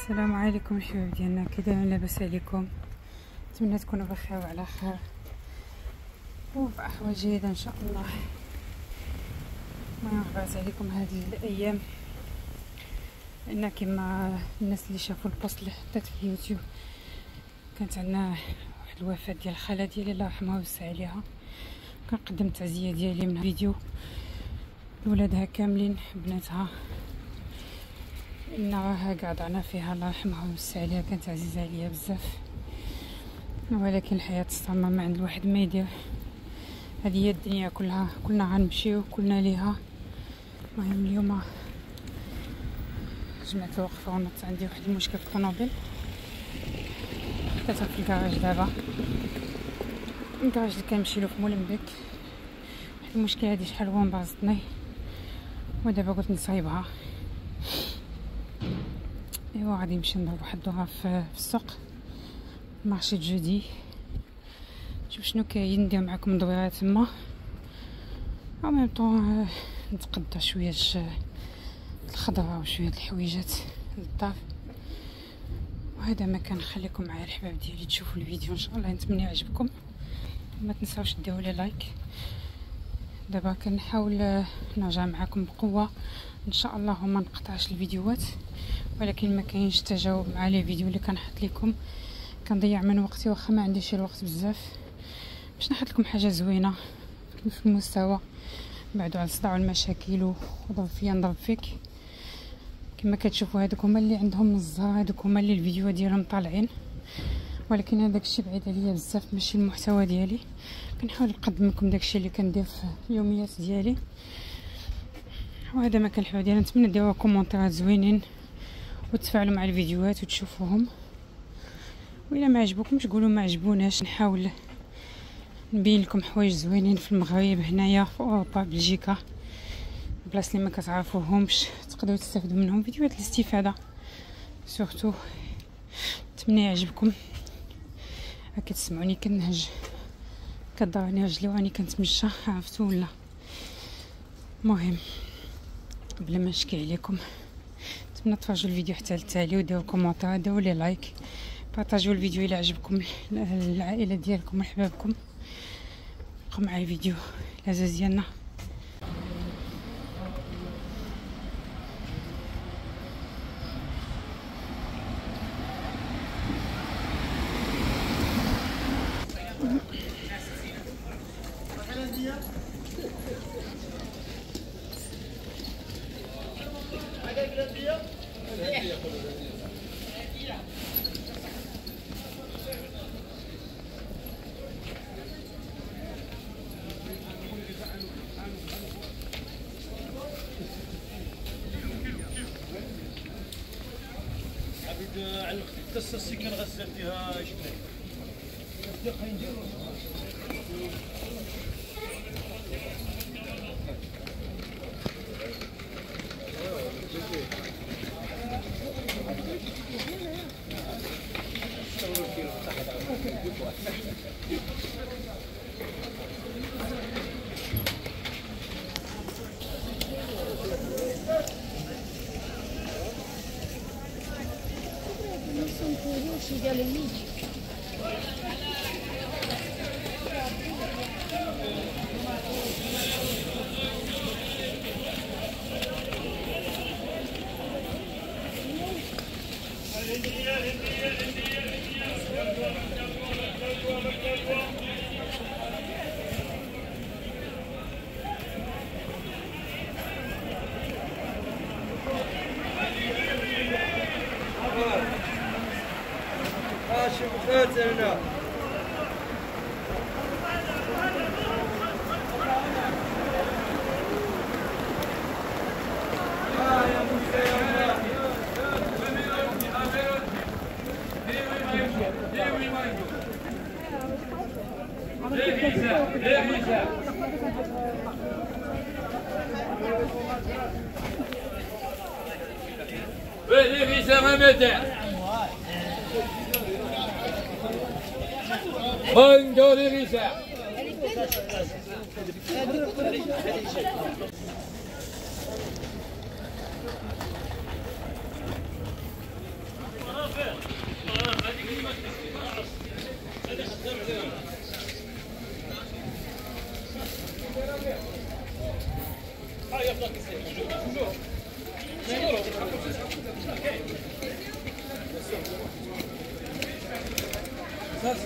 السلام عليكم الحباب ديالنا، كي دايرين؟ لاباس عليكم؟ نتمنى تكونوا بخير وعلى خير وبأحوال جيدة ان شاء الله. ما غبرت عليكم هذه الايام، لان كما الناس اللي شافوا البوست اللي حطيت في اليوتيوب كانت عندنا واحد الوفاه ديال الخاله ديالي الله يرحمها ويوسع عليها. كنقدم التعزيه ديالي من فيديو لولادها كاملين، بناتها انها كاع ضعنا فيها الله يرحمها ويوسع عليها، كانت عزيزه عليا بزاف، ولكن الحياه تستمر، ما عند الواحد ما يدير. هذه هي الدنيا كلها، كلنا غنمشيو كلنا ليها. المهم اليوم جمعت الوقفه ونط عندي واحد المشكل في الطوموبيل، حطيتها في الكراج. دابا الكراج اللي كنمشي له في مولنبيك، واحد المشكله هذه شحال هو مبازطني، ودابا قلت نصايبها. ايوا غادي نمشي نضرب واحد الدوره في السوق مارشي جودي، نشوف شنو كاين، ندير معكم دويره تما، او ميم طون نتقدى شويه الخضره وشويه الحويجات للدار. وهذا ما كان، خليكم معايا الحباب ديالي تشوفوا الفيديو ان شاء الله، نتمنى يعجبكم. ما تنساوش ديروا لي لايك. دابا كنحاول نرجع معكم بقوه ان شاء الله وما نقطعش الفيديوهات، ولكن ما كاينش تجاوب مع لي فيديو اللي كنحط لكم، كنضيع من وقتي واخا ما عنديش الوقت بزاف باش نحط لكم حاجه زوينه في المستوى. بعدوا على الصداع والمشاكل وضرب فيا نضرب فيك. كما كتشوفوا هذوك هما اللي عندهم الزهر، هذوك هما اللي الفيديو ديالهم طالعين، ولكن هذاك الشيء بعيد عليا بزاف، ماشي المحتوى ديالي. كنحاول نقدم لكم داكشي اللي كندير في اليوميات ديالي. وهذا ما كان الحلو ديالي. نتمنى ديروا كومونتيرات زوينين وتفاعلوا مع الفيديوهات وتشوفوهم، وإلا ما عجبوكمش قولوا ما عجبوناش. نحاول نبين لكم حوايج زوينين في المغرب، هنايا في اوروبا، بلجيكا، بلاص اللي ما كتعرفوهمش تقدروا تستافدوا منهم، فيديوهات الاستفاده سورتو. نتمنى يعجبكم. هكا تسمعوني كنهج، كضرني رجلي واني كنتمشى، عرفتوا ولا؟ المهم بلا ما نشكي عليكم، نتمنى تفرجوا الفيديو حتى للتالي وديروا كومونتير، ديروا لي لايك، بارطاجيو الفيديو الى عجبكم العائله ديالكم وحبابكم. بقوا مع الفيديو لازاز ديالنا. على القصه السكن غسلتيها شكلها شوف فاتنا Buongiorno Lisa. البحر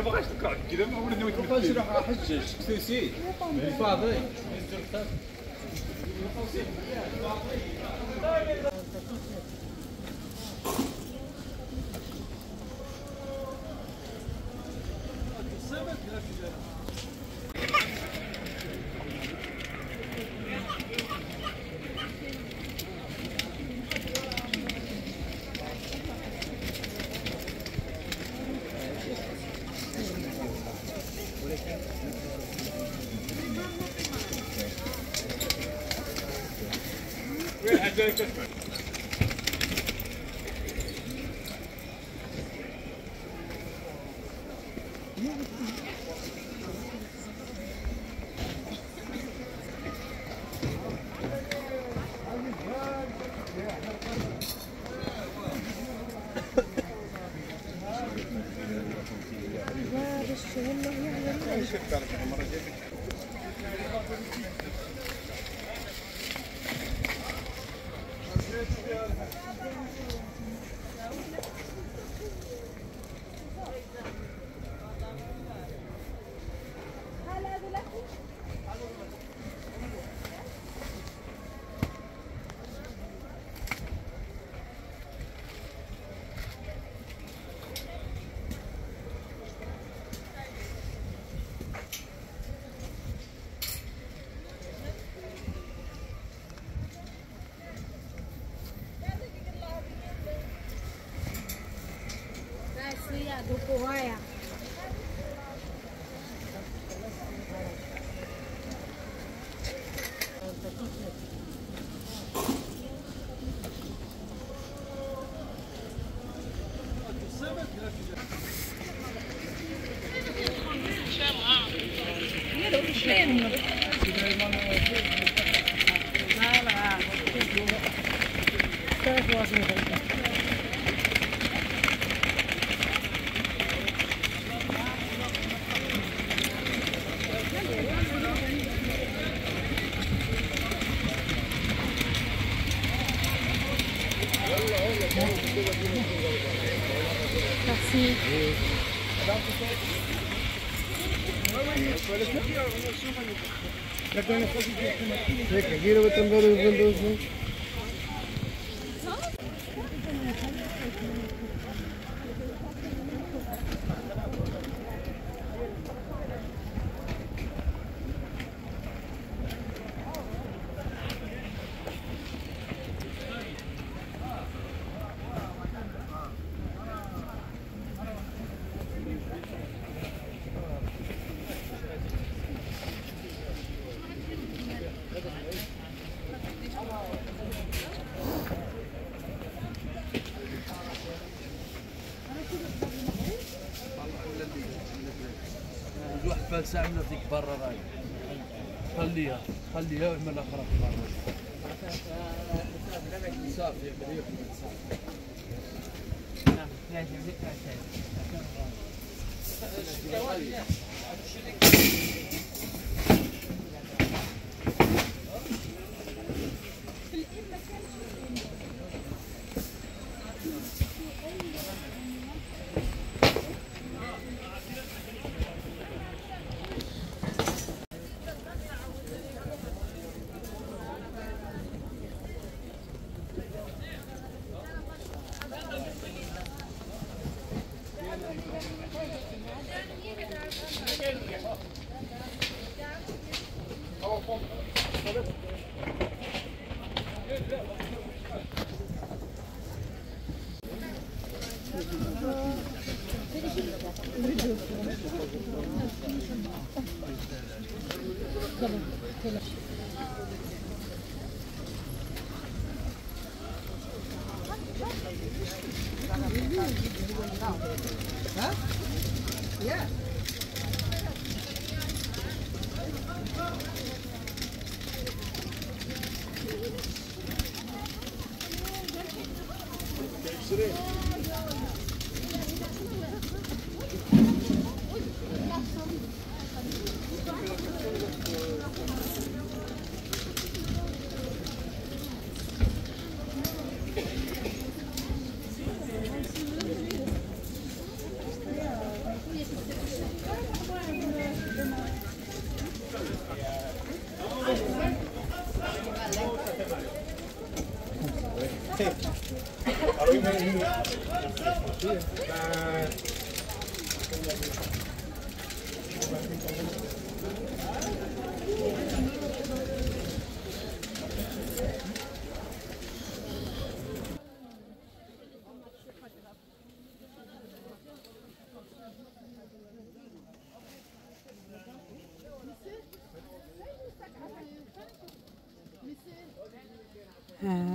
ما غاش تقعد كذا ما ولدنا وتمشي راح حجج سيسي الفاضي وين حاجه تسمع Dukuhaya. واحد فالساعة من فيك برا راي خليها واعمل اخرى برا صافي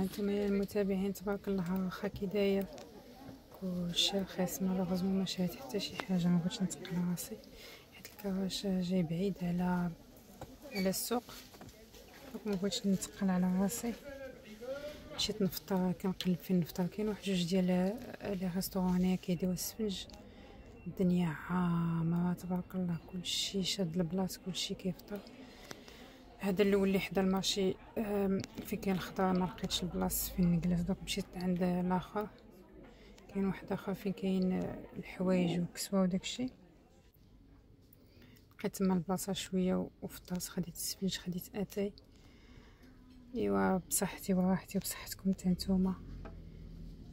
انتما يا المتابعين تبارك الله واخا كي داير كلشي رخيص. مالوغوزمون ما شريت حتى شي حاجه، ما بغيتش نتقل راسي حيت الكراش جاي بعيد على السوق، دونك ما بغيتش نتقل على راسي. مشيت نفطر، كنقلب فين نفطر. كاين واحد جوج ديال لي ريستورون هنايا كيديروا السفنج. الدنيا عامره تبارك الله، كلشي شاد البلاص، كلشي كيفطر. هذا الاول اللي حدا المارشي فين كاين الخضار، ما لقيتش البلاص فين نجلس، دونك مشيت عند الاخر. كاين واحد اخر فين كاين الحوايج والكسوه وداكشي، لقيت تما البلاصه شويه وفطرت. خديت السفنج، خديت اتاي. ايوا بصحتي وراحتي وبصحتكم حتى نتوما.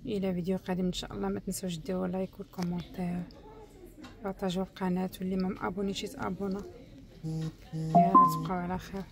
الى فيديو قادم ان شاء الله. ما تنسوش ديروا لايك والكومونتير، بارطاجيو القناه، واللي ما مابونيش يتابونا. يلا تبقاو على خير.